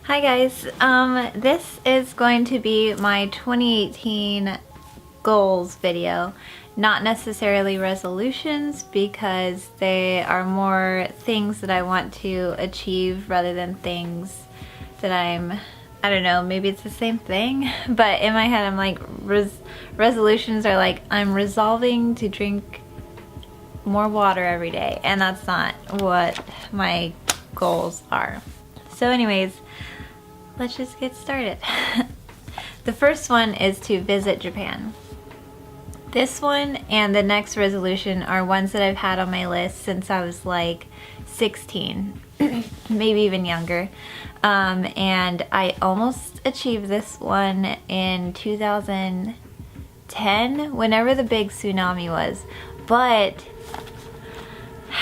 Hi guys, this is going to be my 2018 goals video. Not necessarily resolutions because they are more things that I want to achieve rather than things that I don't know, maybe it's the same thing, but in my head I'm like, resolutions are like, I'm resolving to drink more water every day, and that's not what my goals are. So anyways, let's just get started. The first one is to visit Japan. This one and the next resolution are ones that I've had on my list since I was like 16, maybe even younger. And I almost achieved this one in 2010, whenever the big tsunami was. But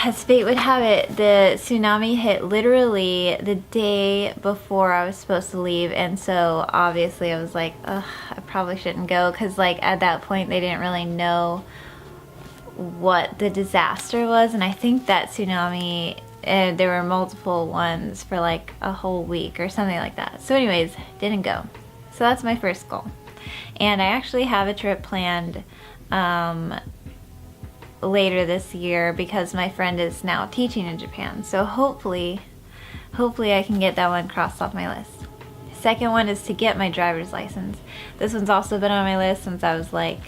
as fate would have it, the tsunami hit literally the day before I was supposed to leave, and so obviously I was like, ugh, I probably shouldn't go, because like at that point they didn't really know what the disaster was, and I think that tsunami, there were multiple ones for like a whole week or something like that. So anyways, didn't go. So that's my first goal. And I actually have a trip planned later this year because my friend is now teaching in Japan. So hopefully I can get that one crossed off my list. Second one is to get my driver's license. This one's also been on my list since I was like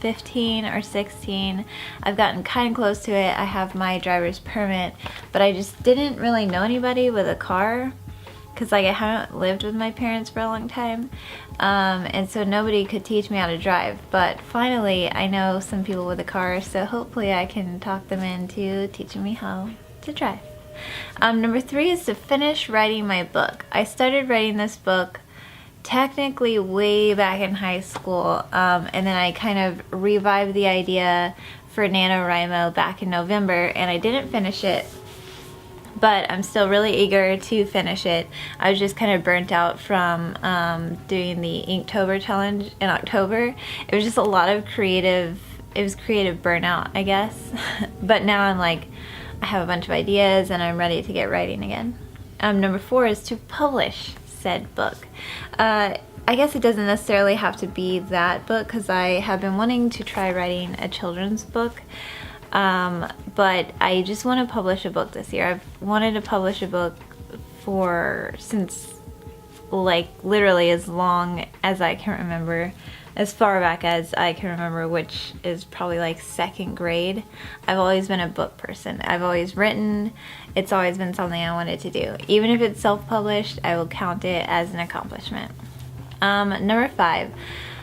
15 or 16. I've gotten kind of close to it. I have my driver's permit, but I just didn't really know anybody with a car because like I haven't lived with my parents for a long time, and so nobody could teach me how to drive. But finally I know some people with a car, so hopefully I can talk them into teaching me how to drive. Number 3 is to finish writing my book. I started writing this book technically way back in high school, and then I kind of revived the idea for NaNoWriMo back in November, and I didn't finish it, but I'm still really eager to finish it. I was just kind of burnt out from doing the Inktober challenge in October. It was just a lot of creative burnout, I guess. But now I'm like, I have a bunch of ideas and I'm ready to get writing again. Number 4 is to publish said book. I guess it doesn't necessarily have to be that book because I have been wanting to try writing a children's book. But I just want to publish a book this year. I've wanted to publish a book since like literally as long as I can remember, as far back as I can remember, which is probably like 2nd grade. I've always been a book person. I've always written. It's always been something I wanted to do. Even if it's self-published, I will count it as an accomplishment. Number 5,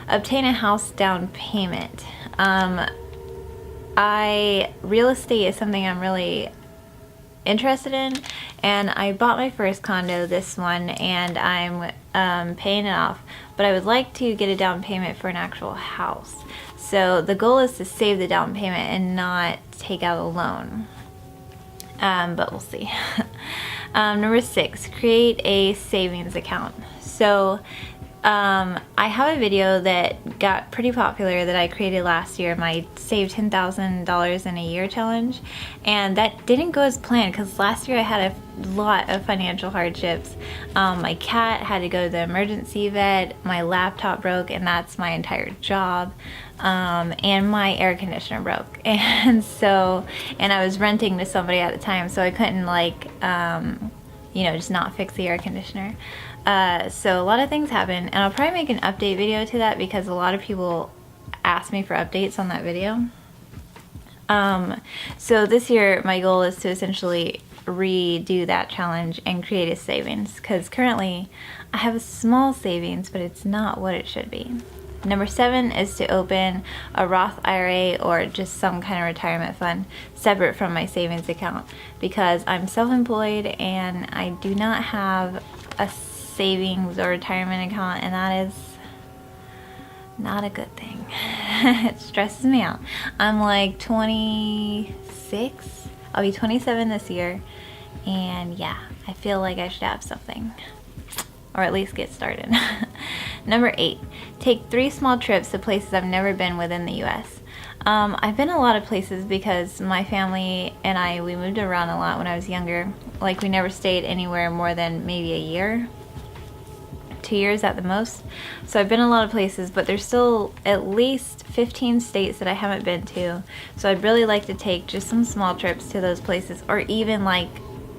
obtain a house down payment. Real estate is something I'm really interested in, and I bought my first condo, this one, and I'm paying it off, but I would like to get a down payment for an actual house. So the goal is to save the down payment and not take out a loan, but we'll see. Number 6, create a savings account. So I have a video that got pretty popular that I created last year, my Save $10,000 in a Year challenge, and that didn't go as planned because last year I had a lot of financial hardships. My cat had to go to the emergency vet, my laptop broke, and that's my entire job, and my air conditioner broke, and I was renting to somebody at the time, so I couldn't like just not fix the air conditioner. So a lot of things happen, and I'll probably make an update video to that because a lot of people ask me for updates on that video. So this year my goal is to essentially redo that challenge and create a savings, because currently I have a small savings, but it's not what it should be. Number 7 is to open a Roth IRA or just some kind of retirement fund separate from my savings account, because I'm self-employed and I do not have a savings or retirement account, and that is not a good thing. It stresses me out. I'm like 26. I'll be 27 this year, and yeah, I feel like I should have something, or at least get started. Number 8, take 3 small trips to places I've never been within the US. I've been a lot of places because my family and we moved around a lot when I was younger. Like, we never stayed anywhere more than maybe a year. 2 years at the most. So I've been a lot of places, but there's still at least 15 states that I haven't been to. So I'd really like to take just some small trips to those places, or even like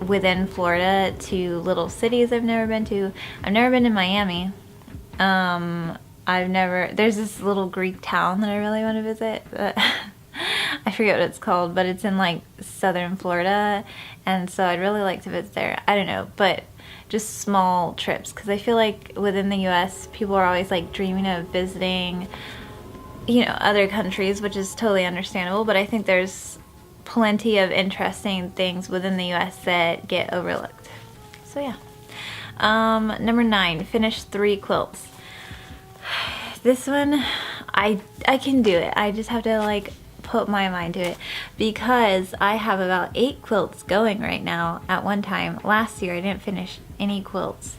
within Florida to little cities I've never been to. I've never been to Miami. There's this little Greek town that I really want to visit, but I forget what it's called, but it's in like southern Florida, and so I'd really like to visit there. I don't know, but just small trips, because I feel like within the US people are always like dreaming of visiting, other countries, which is totally understandable, but I think there's plenty of interesting things within the US that get overlooked. So yeah. Number 9, finish 3 quilts. This one, I can do it. I just have to like put my mind to it, because I have about 8 quilts going right now at one time. Last year I didn't finish any quilts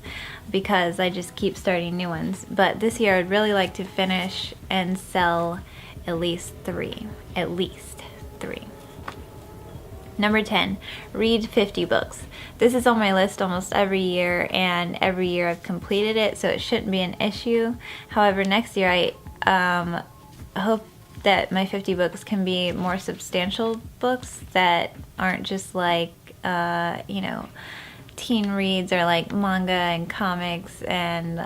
because I just keep starting new ones, but this year I'd really like to finish and sell at least 3. Number 10, read 50 books. This is on my list almost every year, and every year I've completed it, so it shouldn't be an issue. However, next year I hope that my 50 books can be more substantial books that aren't just like, teen reads, or like manga and comics and,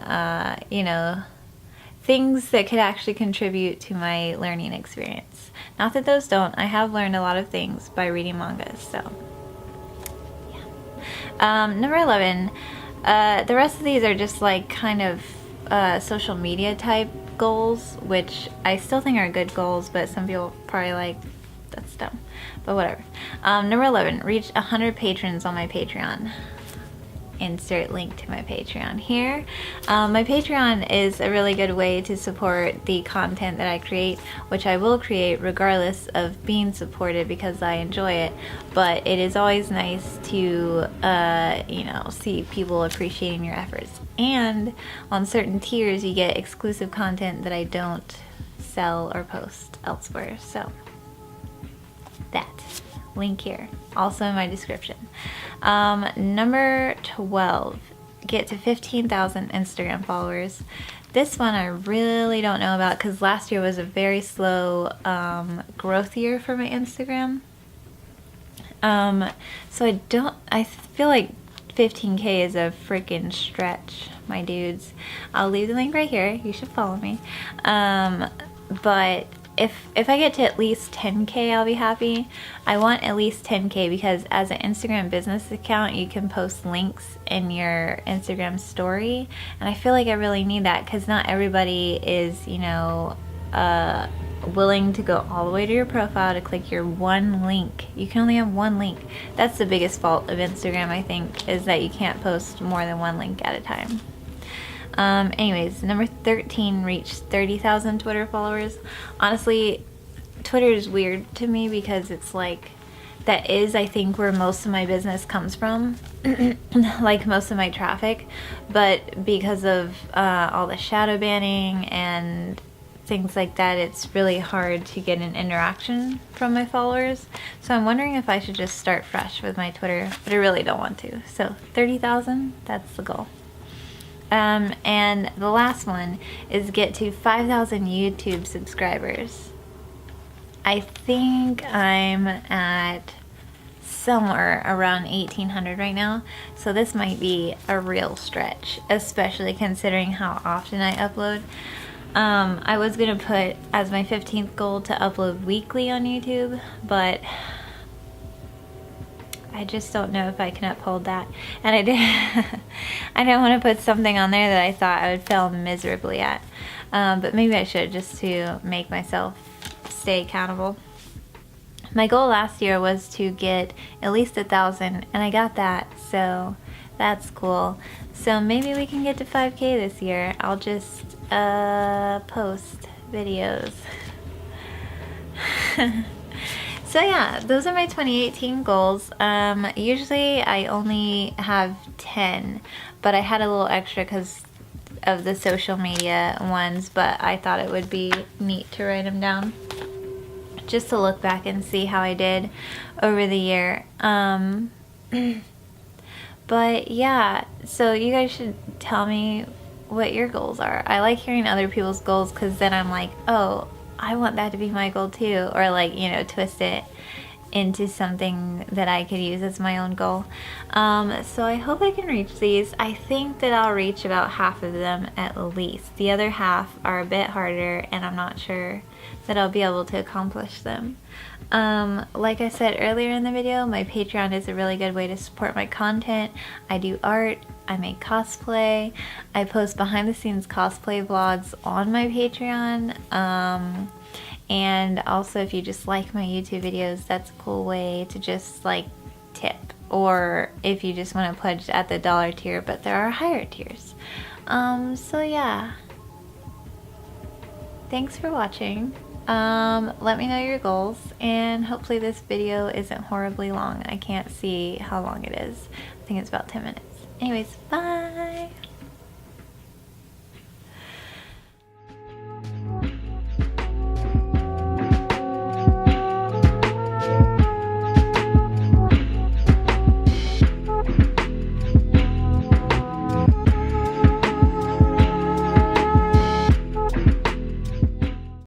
things that could actually contribute to my learning experience. Not that those don't. I have learned a lot of things by reading mangas, so yeah. Number 11, the rest of these are just like kind of social media type goals, which I still think are good goals, but some people probably like, that's dumb, but whatever. Number 11, reach 100 patrons on my Patreon. Insert link to my Patreon here. My Patreon is a really good way to support the content that I create, which I will create regardless of being supported because I enjoy it, but it is always nice to see people appreciating your efforts. And on certain tiers you get exclusive content that I don't sell or post elsewhere, so that link here, also in my description. Number 12, get to 15,000 Instagram followers. This one I really don't know about, because last year was a very slow growth year for my Instagram. So I feel like 15K is a freaking stretch, my dudes. I'll leave the link right here. You should follow me. But if I get to at least 10K, I'll be happy. I want at least 10K because as an Instagram business account, you can post links in your Instagram story. And I feel like I really need that because not everybody is, willing to go all the way to your profile to click your one link. You can only have one link. That's the biggest fault of Instagram, I think, is that you can't post more than one link at a time. Anyways, number 13, reach 30,000 Twitter followers. Honestly, Twitter is weird to me because it's like, that is, I think, where most of my business comes from, like most of my traffic, but because of all the shadow banning and things like that, it's really hard to get an interaction from my followers. So I'm wondering if I should just start fresh with my Twitter, but I really don't want to. So 30,000, that's the goal. And the last one is get to 5,000 YouTube subscribers. I think I'm at somewhere around 1,800 right now, so this might be a real stretch, especially considering how often I upload. I was gonna put as my 15th goal to upload weekly on YouTube, but I just don't know if I can uphold that. And I didn't want to put something on there that I thought I would fail miserably at. But maybe I should, just to make myself stay accountable. My goal last year was to get at least 1,000, and I got that, so that's cool. So maybe we can get to 5K this year. I'll just post videos. So yeah, those are my 2018 goals. Usually I only have 10, but I had a little extra because of the social media ones, but I thought it would be neat to write them down just to look back and see how I did over the year. But yeah, so you guys should tell me what your goals are. I like hearing other people's goals because then I'm like, oh, I want that to be my goal too. Or like, you know, twist it into something that I could use as my own goal. So I hope I can reach these. I think that I'll reach about half of them at least. The other half are a bit harder and I'm not sure that I'll be able to accomplish them. Like I said earlier in the video, my Patreon is a really good way to support my content. I do art, I make cosplay, I post behind the scenes cosplay vlogs on my Patreon. And also if you just like my YouTube videos, that's a cool way to just like tip. Or if you just want to pledge at the $1 tier, but there are higher tiers. So yeah. Thanks for watching. Let me know your goals, and hopefully this video isn't horribly long. I can't see how long it is. I think it's about 10 minutes. Anyways, bye!